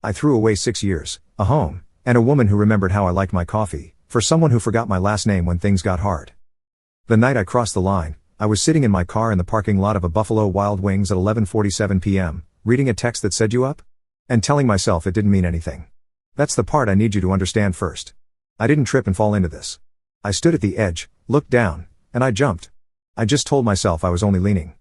I threw away 6 years, a home, and a woman who remembered how I liked my coffee, for someone who forgot my last name when things got hard. The night I crossed the line, I was sitting in my car in the parking lot of a Buffalo Wild Wings at 11:47 p.m., reading a text that said "you up?" and telling myself it didn't mean anything. That's the part I need you to understand first. I didn't trip and fall into this. I stood at the edge, looked down, and I jumped. I just told myself I was only leaning.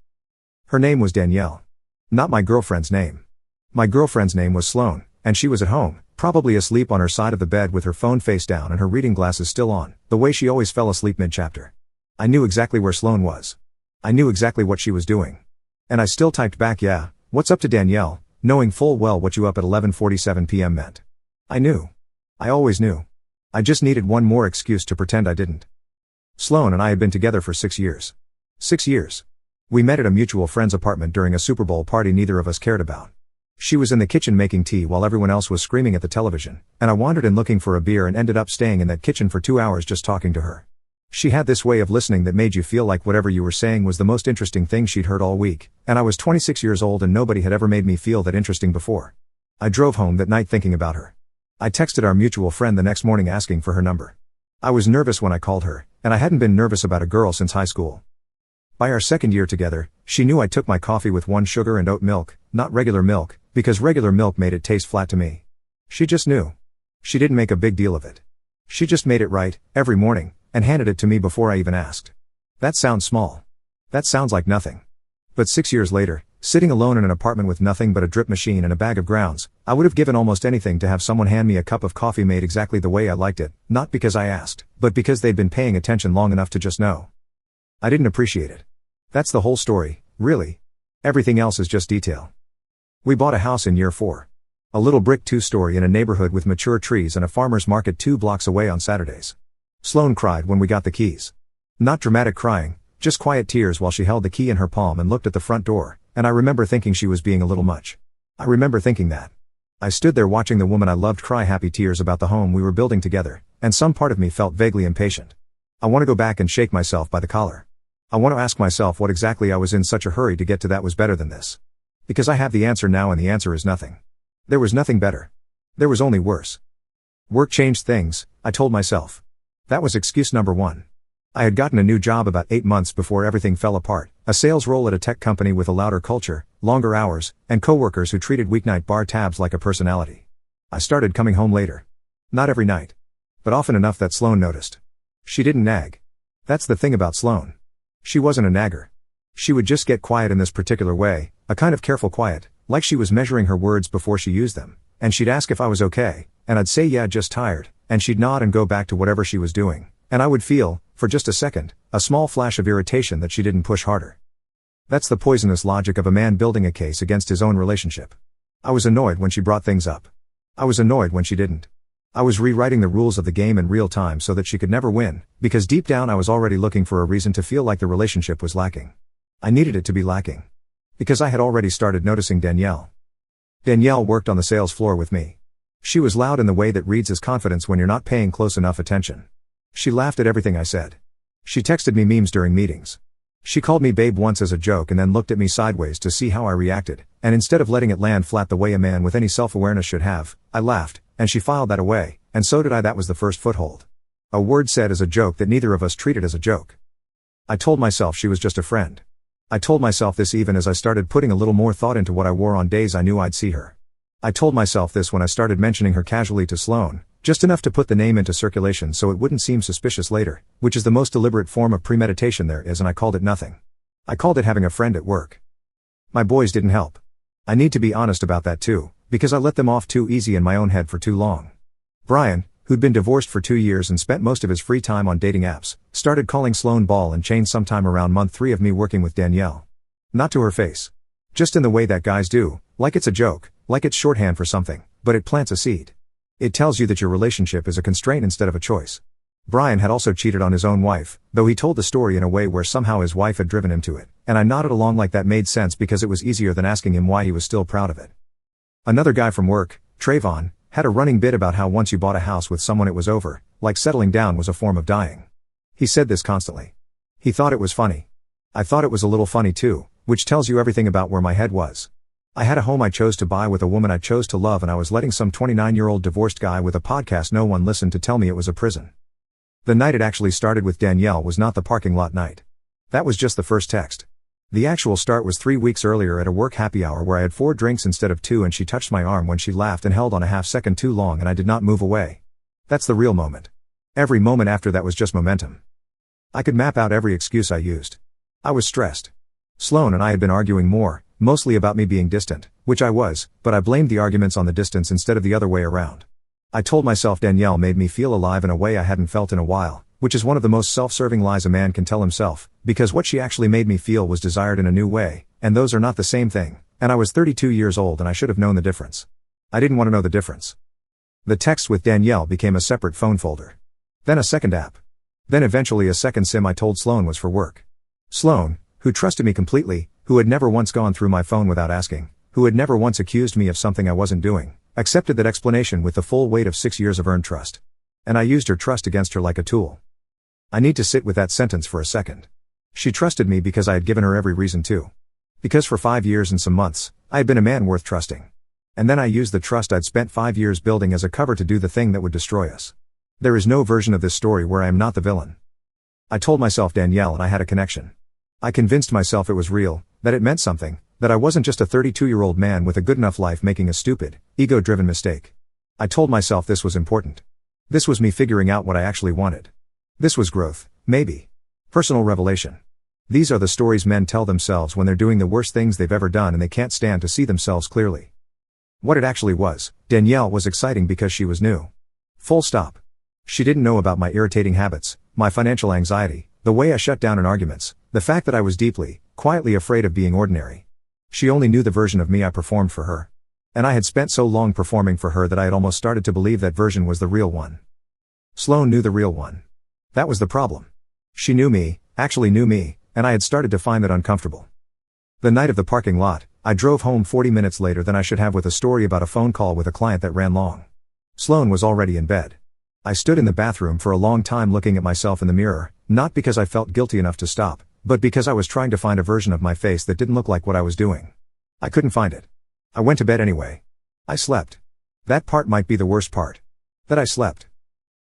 Her name was Danielle. Not my girlfriend's name. My girlfriend's name was Sloane, and she was at home, probably asleep on her side of the bed with her phone face down and her reading glasses still on, the way she always fell asleep mid-chapter. I knew exactly where Sloane was. I knew exactly what she was doing. And I still typed back, "Yeah, what's up?" to Danielle, knowing full well what "you up at 11:47 p.m. meant. I knew. I always knew. I just needed one more excuse to pretend I didn't. Sloane and I had been together for 6 years. 6 years. We met at a mutual friend's apartment during a Super Bowl party neither of us cared about. She was in the kitchen making tea while everyone else was screaming at the television, and I wandered in looking for a beer and ended up staying in that kitchen for 2 hours just talking to her. She had this way of listening that made you feel like whatever you were saying was the most interesting thing she'd heard all week, and I was 26 years old and nobody had ever made me feel that interesting before. I drove home that night thinking about her. I texted our mutual friend the next morning asking for her number. I was nervous when I called her, and I hadn't been nervous about a girl since high school. By our second year together, she knew I took my coffee with 1 sugar and oat milk, not regular milk, because regular milk made it taste flat to me. She just knew. She didn't make a big deal of it. She just made it right, every morning, and handed it to me before I even asked. That sounds small. That sounds like nothing. But 6 years later, sitting alone in an apartment with nothing but a drip machine and a bag of grounds, I would have given almost anything to have someone hand me a cup of coffee made exactly the way I liked it, not because I asked, but because they'd been paying attention long enough to just know. I didn't appreciate it. That's the whole story, really. Everything else is just detail. We bought a house in year 4. A little brick 2-story in a neighborhood with mature trees and a farmer's market 2 blocks away on Saturdays. Sloane cried when we got the keys. Not dramatic crying, just quiet tears while she held the key in her palm and looked at the front door, and I remember thinking she was being a little much. I remember thinking that. I stood there watching the woman I loved cry happy tears about the home we were building together, and some part of me felt vaguely impatient. I want to go back and shake myself by the collar. I want to ask myself what exactly I was in such a hurry to get to that was better than this. Because I have the answer now and the answer is nothing. There was nothing better. There was only worse. Work changed things, I told myself. That was excuse number 1. I had gotten a new job about 8 months before everything fell apart, a sales role at a tech company with a louder culture, longer hours, and coworkers who treated weeknight bar tabs like a personality. I started coming home later. Not every night. But often enough that Sloane noticed. She didn't nag. That's the thing about Sloane. She wasn't a nagger. She would just get quiet in this particular way, a kind of careful quiet, like she was measuring her words before she used them, and she'd ask if I was okay, and I'd say yeah, just tired, and she'd nod and go back to whatever she was doing, and I would feel, for just a second, a small flash of irritation that she didn't push harder. That's the poisonous logic of a man building a case against his own relationship. I was annoyed when she brought things up. I was annoyed when she didn't. I was rewriting the rules of the game in real time so that she could never win, because deep down I was already looking for a reason to feel like the relationship was lacking. I needed it to be lacking. Because I had already started noticing Danielle. Danielle worked on the sales floor with me. She was loud in the way that reads as confidence when you're not paying close enough attention. She laughed at everything I said. She texted me memes during meetings. She called me babe once as a joke and then looked at me sideways to see how I reacted, and instead of letting it land flat the way a man with any self-awareness should have, I laughed, and she filed that away, and so did I. That was the first foothold. A word said as a joke that neither of us treated as a joke. I told myself she was just a friend. I told myself this even as I started putting a little more thought into what I wore on days I knew I'd see her. I told myself this when I started mentioning her casually to Sloane, just enough to put the name into circulation so it wouldn't seem suspicious later, which is the most deliberate form of premeditation there is, and I called it nothing. I called it having a friend at work. My boys didn't help. I need to be honest about that too, because I let them off too easy in my own head for too long. Brian, who'd been divorced for 2 years and spent most of his free time on dating apps, started calling Sloane ball and chain sometime around month 3 of me working with Danielle. Not to her face. Just in the way that guys do, like it's a joke, like it's shorthand for something, but it plants a seed. It tells you that your relationship is a constraint instead of a choice. Brian had also cheated on his own wife, though he told the story in a way where somehow his wife had driven him to it, and I nodded along like that made sense because it was easier than asking him why he was still proud of it. Another guy from work, Trayvon, had a running bit about how once you bought a house with someone it was over, like settling down was a form of dying. He said this constantly. He thought it was funny. I thought it was a little funny too, which tells you everything about where my head was. I had a home I chose to buy with a woman I chose to love, and I was letting some 29-year-old divorced guy with a podcast no one listened to tell me it was a prison. The night it actually started with Danielle was not the parking lot night. That was just the first text. The actual start was 3 weeks earlier at a work happy hour where I had 4 drinks instead of 2, and she touched my arm when she laughed and held on a half second too long, and I did not move away. That's the real moment. Every moment after that was just momentum. I could map out every excuse I used. I was stressed. Sloane and I had been arguing more, mostly about me being distant, which I was, but I blamed the arguments on the distance instead of the other way around. I told myself Danielle made me feel alive in a way I hadn't felt in a while, which is one of the most self-serving lies a man can tell himself, because what she actually made me feel was desired in a new way, and those are not the same thing, and I was 32 years old and I should have known the difference. I didn't want to know the difference. The texts with Danielle became a separate phone folder. Then a second app. Then eventually a second SIM I told Sloane was for work. Sloane, who trusted me completely, who had never once gone through my phone without asking, who had never once accused me of something I wasn't doing, accepted that explanation with the full weight of 6 years of earned trust. And I used her trust against her like a tool. I need to sit with that sentence for a second. She trusted me because I had given her every reason to. Because for 5 years and some months, I had been a man worth trusting. And then I used the trust I'd spent 5 years building as a cover to do the thing that would destroy us. There is no version of this story where I am not the villain. I told myself Danielle and I had a connection. I convinced myself it was real, that it meant something, that I wasn't just a 32-year-old man with a good enough life making a stupid, ego-driven mistake. I told myself this was important. This was me figuring out what I actually wanted. This was growth, maybe. Personal revelation. These are the stories men tell themselves when they're doing the worst things they've ever done and they can't stand to see themselves clearly. What it actually was, Danielle was exciting because she was new. Full stop. She didn't know about my irritating habits, my financial anxiety, the way I shut down in arguments, the fact that I was deeply, quietly afraid of being ordinary. She only knew the version of me I performed for her. And I had spent so long performing for her that I had almost started to believe that version was the real one. Sloane knew the real one. That was the problem. She knew me, actually knew me, and I had started to find that uncomfortable. The night of the parking lot, I drove home 40 minutes later than I should have with a story about a phone call with a client that ran long. Sloane was already in bed. I stood in the bathroom for a long time looking at myself in the mirror, not because I felt guilty enough to stop, but because I was trying to find a version of my face that didn't look like what I was doing. I couldn't find it. I went to bed anyway. I slept. That part might be the worst part. That I slept.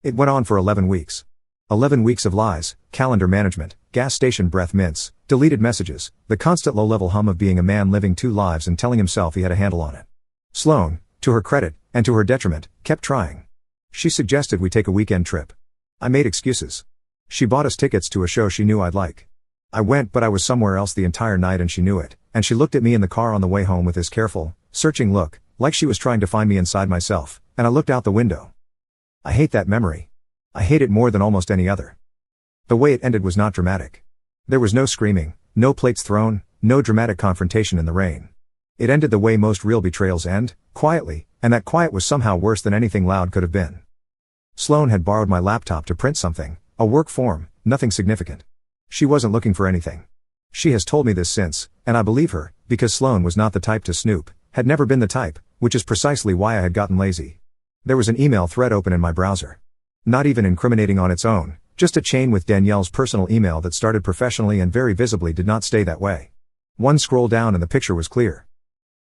It went on for 11 weeks. 11 weeks of lies, calendar management, gas station breath mints, deleted messages, the constant low-level hum of being a man living 2 lives and telling himself he had a handle on it. Sloane, to her credit, and to her detriment, kept trying. She suggested we take a weekend trip. I made excuses. She bought us tickets to a show she knew I'd like. I went, but I was somewhere else the entire night and she knew it, and she looked at me in the car on the way home with this careful, searching look, like she was trying to find me inside myself, and I looked out the window. I hate that memory. I hate it more than almost any other. The way it ended was not dramatic. There was no screaming, no plates thrown, no dramatic confrontation in the rain. It ended the way most real betrayals end, quietly, and that quiet was somehow worse than anything loud could have been. Sloane had borrowed my laptop to print something, a work form, nothing significant. She wasn't looking for anything. She has told me this since, and I believe her, because Sloane was not the type to snoop, had never been the type, which is precisely why I had gotten lazy. There was an email thread open in my browser. Not even incriminating on its own, just a chain with Danielle's personal email that started professionally and very visibly did not stay that way. One scroll down and the picture was clear.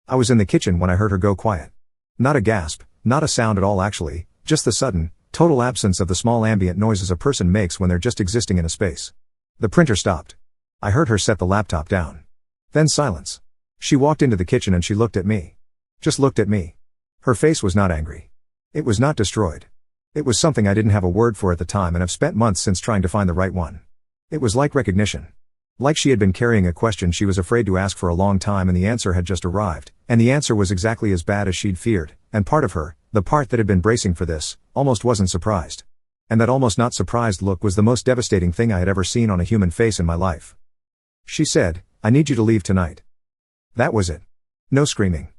I was in the kitchen when I heard her go quiet. Not a gasp, not a sound at all actually, just the sudden, total absence of the small ambient noises a person makes when they're just existing in a space. The printer stopped. I heard her set the laptop down. Then silence. She walked into the kitchen and she looked at me. Just looked at me. Her face was not angry. It was not destroyed. It was something I didn't have a word for at the time and have spent months since trying to find the right one. It was like recognition. Like she had been carrying a question she was afraid to ask for a long time and the answer had just arrived, and the answer was exactly as bad as she'd feared, and part of her, the part that had been bracing for this, almost wasn't surprised. And that almost not surprised look was the most devastating thing I had ever seen on a human face in my life. She said, "I need you to leave tonight." That was it. No screaming.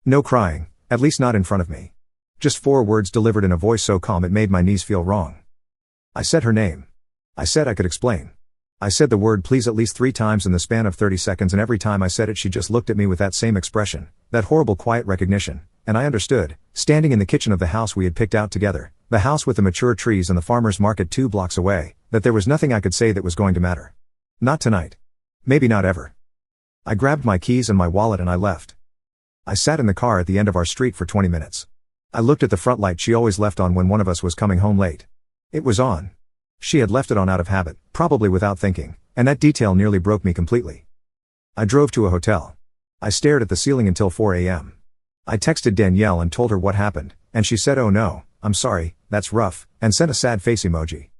No crying, at least not in front of me. Just 4 words delivered in a voice so calm it made my knees feel wrong. I said her name. I said I could explain. I said the word please at least 3 times in the span of 30 seconds and every time I said it she just looked at me with that same expression, that horrible quiet recognition, and I understood, standing in the kitchen of the house we had picked out together, the house with the mature trees and the farmer's market 2 blocks away, that there was nothing I could say that was going to matter. Not tonight. Maybe not ever. I grabbed my keys and my wallet and I left. I sat in the car at the end of our street for 20 minutes. I looked at the front light she always left on when one of us was coming home late. It was on. She had left it on out of habit, probably without thinking, and that detail nearly broke me completely. I drove to a hotel. I stared at the ceiling until 4 a.m. I texted Danielle and told her what happened, and she said, "Oh no, I'm sorry, that's rough," and sent a sad face emoji.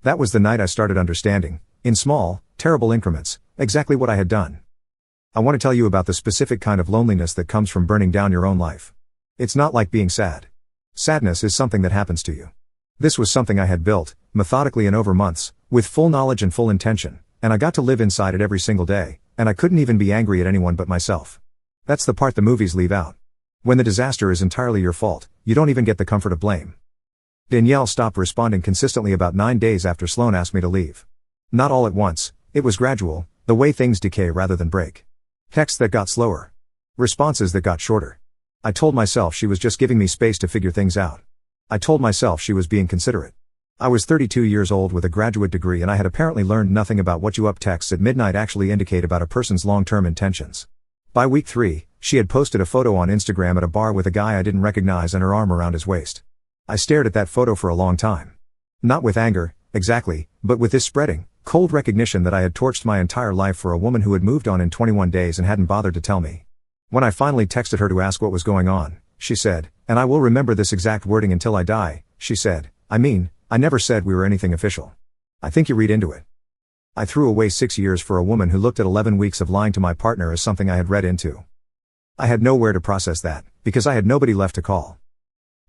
That was the night I started understanding, in small, terrible increments, exactly what I had done. I want to tell you about the specific kind of loneliness that comes from burning down your own life. It's not like being sad. Sadness is something that happens to you. This was something I had built, methodically and over months, with full knowledge and full intention, and I got to live inside it every single day, and I couldn't even be angry at anyone but myself. That's the part the movies leave out. When the disaster is entirely your fault, you don't even get the comfort of blame. Danielle stopped responding consistently about 9 days after Sloane asked me to leave. Not all at once, it was gradual, the way things decay rather than break. Texts that got slower. Responses that got shorter. I told myself she was just giving me space to figure things out. I told myself she was being considerate. I was 32 years old with a graduate degree and I had apparently learned nothing about what you up texts at midnight actually indicate about a person's long-term intentions. By week 3, she had posted a photo on Instagram at a bar with a guy I didn't recognize and her arm around his waist. I stared at that photo for a long time. Not with anger, exactly, but with this spreading, cold recognition that I had torched my entire life for a woman who had moved on in 21 days and hadn't bothered to tell me. When I finally texted her to ask what was going on, she said, and I will remember this exact wording until I die, she said, I never said we were anything official. I think you read into it. I threw away 6 years for a woman who looked at 11 weeks of lying to my partner as something I had read into. I had nowhere to process that, because I had nobody left to call.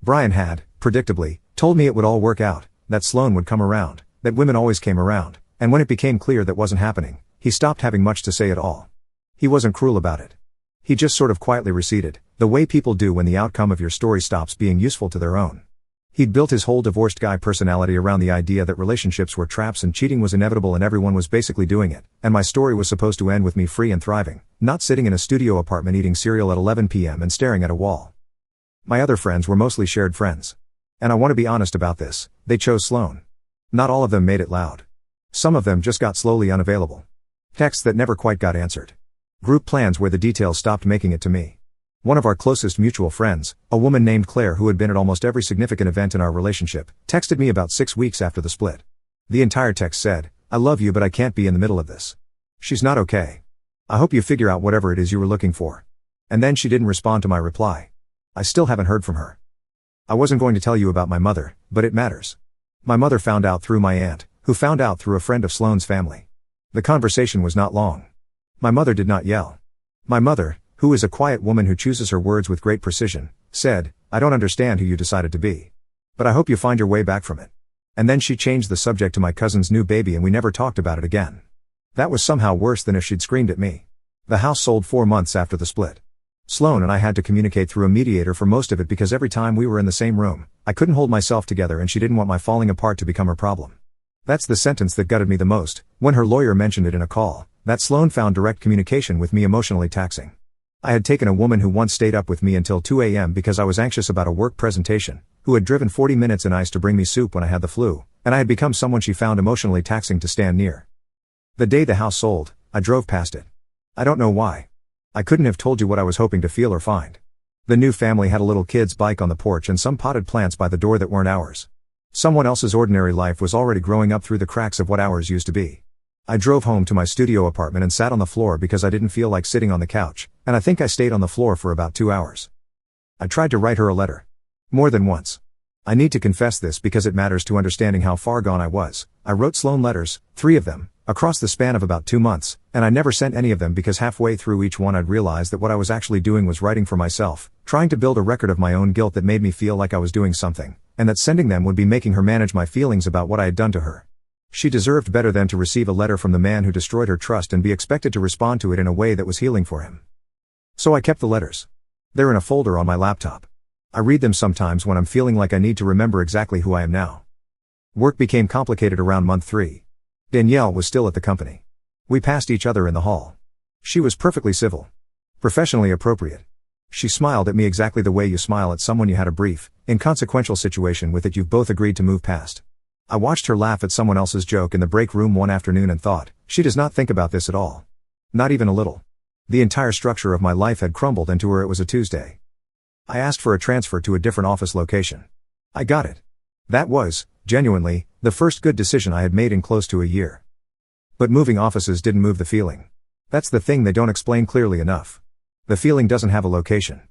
Brian had, predictably, told me it would all work out, that Sloane would come around, that women always came around, and when it became clear that wasn't happening, he stopped having much to say at all. He wasn't cruel about it. He just sort of quietly receded, the way people do when the outcome of your story stops being useful to their own. He'd built his whole divorced guy personality around the idea that relationships were traps and cheating was inevitable and everyone was basically doing it, and my story was supposed to end with me free and thriving, not sitting in a studio apartment eating cereal at 11 p.m. and staring at a wall. My other friends were mostly shared friends. And I want to be honest about this, they chose Sloane. Not all of them made it loud. Some of them just got slowly unavailable. Texts that never quite got answered. Group plans where the details stopped making it to me. One of our closest mutual friends, a woman named Claire who had been at almost every significant event in our relationship, texted me about 6 weeks after the split. The entire text said, "I love you but I can't be in the middle of this. She's not okay. I hope you figure out whatever it is you were looking for." And then she didn't respond to my reply. I still haven't heard from her. I wasn't going to tell you about my mother, but it matters. My mother found out through my aunt, who found out through a friend of Sloane's family. The conversation was not long. My mother did not yell. My mother, who is a quiet woman who chooses her words with great precision, said, "I don't understand who you decided to be. But I hope you find your way back from it." And then she changed the subject to my cousin's new baby and we never talked about it again. That was somehow worse than if she'd screamed at me. The house sold 4 months after the split. Sloane and I had to communicate through a mediator for most of it because every time we were in the same room, I couldn't hold myself together and she didn't want my falling apart to become her problem. That's the sentence that gutted me the most, when her lawyer mentioned it in a call, that Sloane found direct communication with me emotionally taxing. I had taken a woman who once stayed up with me until 2 a.m. because I was anxious about a work presentation, who had driven 40 minutes in ice to bring me soup when I had the flu, and I had become someone she found emotionally taxing to stand near. The day the house sold, I drove past it. I don't know why. I couldn't have told you what I was hoping to feel or find. The new family had a little kid's bike on the porch and some potted plants by the door that weren't ours. Someone else's ordinary life was already growing up through the cracks of what ours used to be. I drove home to my studio apartment and sat on the floor because I didn't feel like sitting on the couch, and I think I stayed on the floor for about 2 hours. I tried to write her a letter. More than once. I need to confess this because it matters to understanding how far gone I was. I wrote Sloane letters, 3 of them, across the span of about 2 months, and I never sent any of them because halfway through each one I'd realized that what I was actually doing was writing for myself, trying to build a record of my own guilt that made me feel like I was doing something, and that sending them would be making her manage my feelings about what I had done to her. She deserved better than to receive a letter from the man who destroyed her trust and be expected to respond to it in a way that was healing for him. So I kept the letters. They're in a folder on my laptop. I read them sometimes when I'm feeling like I need to remember exactly who I am now. Work became complicated around month 3. Danielle was still at the company. We passed each other in the hall. She was perfectly civil. Professionally appropriate. She smiled at me exactly the way you smile at someone you had a brief, inconsequential situation with that you've both agreed to move past. I watched her laugh at someone else's joke in the break room one afternoon and thought, she does not think about this at all. Not even a little. The entire structure of my life had crumbled into where it was a Tuesday. I asked for a transfer to a different office location. I got it. That was, genuinely, the first good decision I had made in close to a year. But moving offices didn't move the feeling. That's the thing they don't explain clearly enough. The feeling doesn't have a location.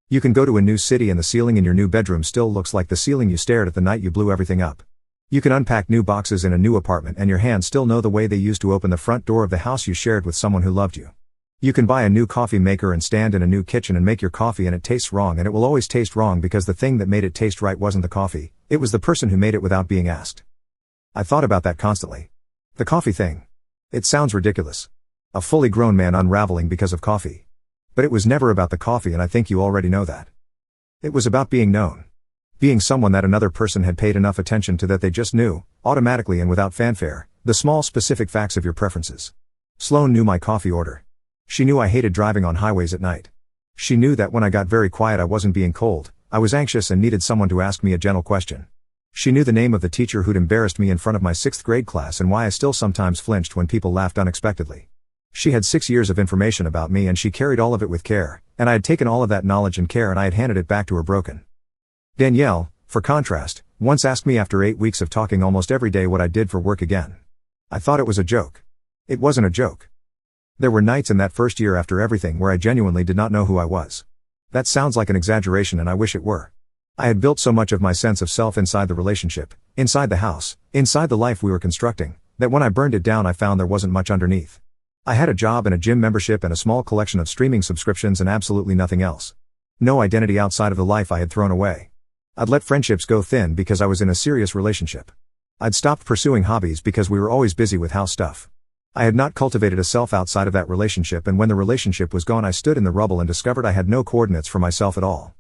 You can go to a new city and the ceiling in your new bedroom still looks like the ceiling you stared at the night you blew everything up. You can unpack new boxes in a new apartment and your hands still know the way they used to open the front door of the house you shared with someone who loved you. You can buy a new coffee maker and stand in a new kitchen and make your coffee and it tastes wrong, and it will always taste wrong because the thing that made it taste right wasn't the coffee, it was the person who made it without being asked. I thought about that constantly. The coffee thing. It sounds ridiculous. A fully grown man unraveling because of coffee. But it was never about the coffee, and I think you already know that. It was about being known. Being someone that another person had paid enough attention to that they just knew, automatically and without fanfare, the small specific facts of your preferences. Sloane knew my coffee order. She knew I hated driving on highways at night. She knew that when I got very quiet I wasn't being cold, I was anxious and needed someone to ask me a gentle question. She knew the name of the teacher who'd embarrassed me in front of my 6th grade class and why I still sometimes flinched when people laughed unexpectedly. She had 6 years of information about me and she carried all of it with care, and I had taken all of that knowledge and care and I had handed it back to her broken. Danielle, for contrast, once asked me after 8 weeks of talking almost every day what I did for work again. I thought it was a joke. It wasn't a joke. There were nights in that first year after everything where I genuinely did not know who I was. That sounds like an exaggeration and I wish it were. I had built so much of my sense of self inside the relationship, inside the house, inside the life we were constructing, that when I burned it down I found there wasn't much underneath. I had a job and a gym membership and a small collection of streaming subscriptions and absolutely nothing else. No identity outside of the life I had thrown away. I'd let friendships go thin because I was in a serious relationship. I'd stopped pursuing hobbies because we were always busy with house stuff. I had not cultivated a self outside of that relationship, and when the relationship was gone I stood in the rubble and discovered I had no coordinates for myself at all.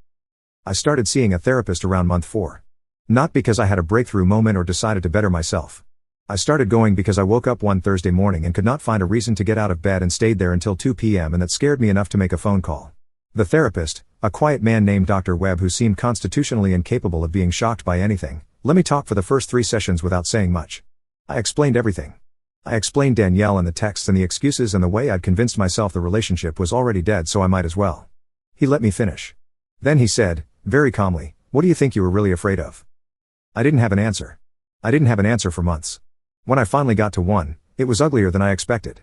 I started seeing a therapist around month 4. Not because I had a breakthrough moment or decided to better myself. I started going because I woke up one Thursday morning and could not find a reason to get out of bed and stayed there until 2 p.m. and that scared me enough to make a phone call. The therapist, a quiet man named Dr. Webb who seemed constitutionally incapable of being shocked by anything, let me talk for the first 3 sessions without saying much. I explained everything. I explained Danielle and the texts and the excuses and the way I'd convinced myself the relationship was already dead so I might as well. He let me finish. Then he said, very calmly, what do you think you were really afraid of? I didn't have an answer. I didn't have an answer for months. When I finally got to one, it was uglier than I expected.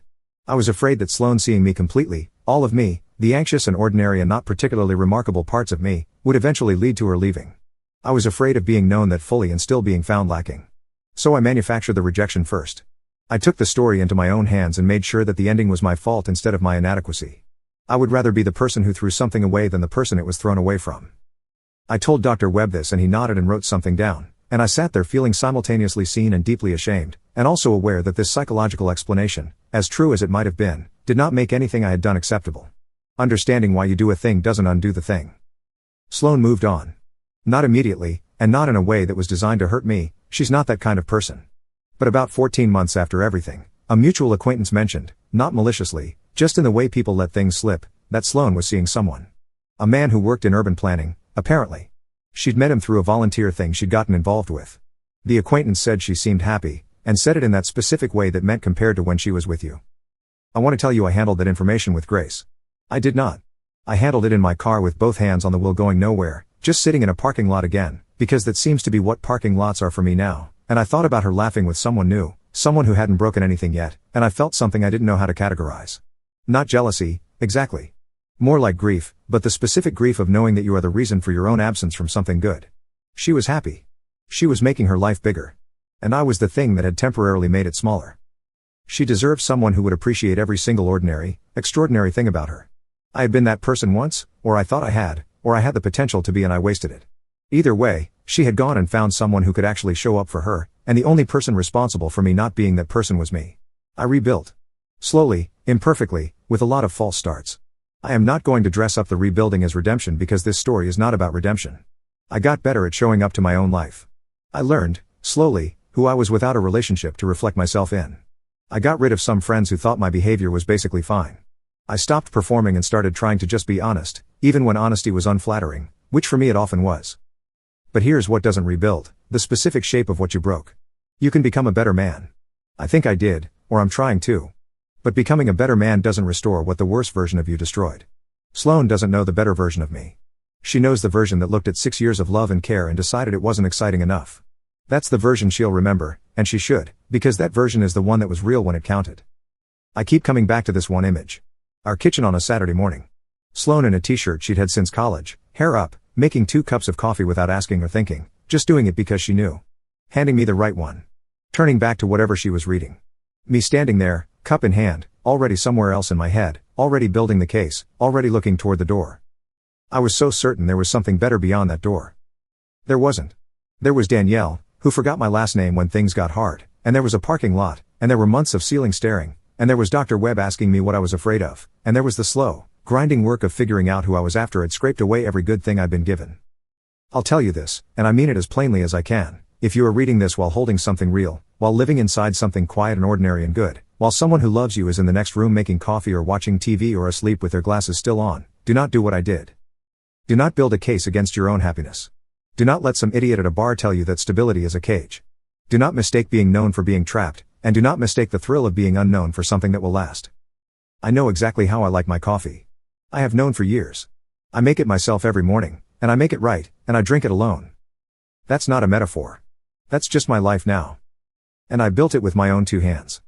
I was afraid that Sloane seeing me completely, all of me, the anxious and ordinary and not particularly remarkable parts of me, would eventually lead to her leaving. I was afraid of being known that fully and still being found lacking. So I manufactured the rejection first. I took the story into my own hands and made sure that the ending was my fault instead of my inadequacy. I would rather be the person who threw something away than the person it was thrown away from. I told Dr. Webb this and he nodded and wrote something down, and I sat there feeling simultaneously seen and deeply ashamed, and also aware that this psychological explanation, as true as it might have been, did not make anything I had done acceptable. Understanding why you do a thing doesn't undo the thing. Sloane moved on. Not immediately, and not in a way that was designed to hurt me, she's not that kind of person. But about 14 months after everything, a mutual acquaintance mentioned, not maliciously, just in the way people let things slip, that Sloane was seeing someone. A man who worked in urban planning, apparently. She'd met him through a volunteer thing she'd gotten involved with. The acquaintance said she seemed happy, and said it in that specific way that meant compared to when she was with you. I want to tell you I handled that information with grace. I did not. I handled it in my car with both hands on the wheel going nowhere, just sitting in a parking lot again, because that seems to be what parking lots are for me now. And I thought about her laughing with someone new, someone who hadn't broken anything yet, and I felt something I didn't know how to categorize. Not jealousy, exactly. More like grief, but the specific grief of knowing that you are the reason for your own absence from something good. She was happy. She was making her life bigger. And I was the thing that had temporarily made it smaller. She deserved someone who would appreciate every single ordinary, extraordinary thing about her. I had been that person once, or I thought I had the potential to be and I wasted it. Either way, she had gone and found someone who could actually show up for her, and the only person responsible for me not being that person was me. I rebuilt. Slowly, imperfectly, with a lot of false starts. I am not going to dress up the rebuilding as redemption because this story is not about redemption. I got better at showing up to my own life. I learned, slowly, who I was without a relationship to reflect myself in. I got rid of some friends who thought my behavior was basically fine. I stopped performing and started trying to just be honest, even when honesty was unflattering, which for me it often was. But here's what doesn't rebuild, the specific shape of what you broke. You can become a better man. I think I did, or I'm trying to. But becoming a better man doesn't restore what the worst version of you destroyed. Sloane doesn't know the better version of me. She knows the version that looked at 6 years of love and care and decided it wasn't exciting enough. That's the version she'll remember, and she should, because that version is the one that was real when it counted. I keep coming back to this one image. Our kitchen on a Saturday morning. Sloane in a t-shirt she'd had since college, hair up, making 2 cups of coffee without asking or thinking, just doing it because she knew. Handing me the right one. Turning back to whatever she was reading. Me standing there, cup in hand, already somewhere else in my head, already building the case, already looking toward the door. I was so certain there was something better beyond that door. There wasn't. There was Danielle, who forgot my last name when things got hard, and there was a parking lot, and there were months of ceiling staring, and there was Dr. Webb asking me what I was afraid of, and there was the slow, grinding work of figuring out who I was after had scraped away every good thing I'd been given. I'll tell you this, and I mean it as plainly as I can, if you are reading this while holding something real, while living inside something quiet and ordinary and good, while someone who loves you is in the next room making coffee or watching TV or asleep with their glasses still on, do not do what I did. Do not build a case against your own happiness. Do not let some idiot at a bar tell you that stability is a cage. Do not mistake being known for being trapped, and do not mistake the thrill of being unknown for something that will last. I know exactly how I like my coffee. I have known for years. I make it myself every morning, and I make it right, and I drink it alone. That's not a metaphor. That's just my life now. And I built it with my own 2 hands.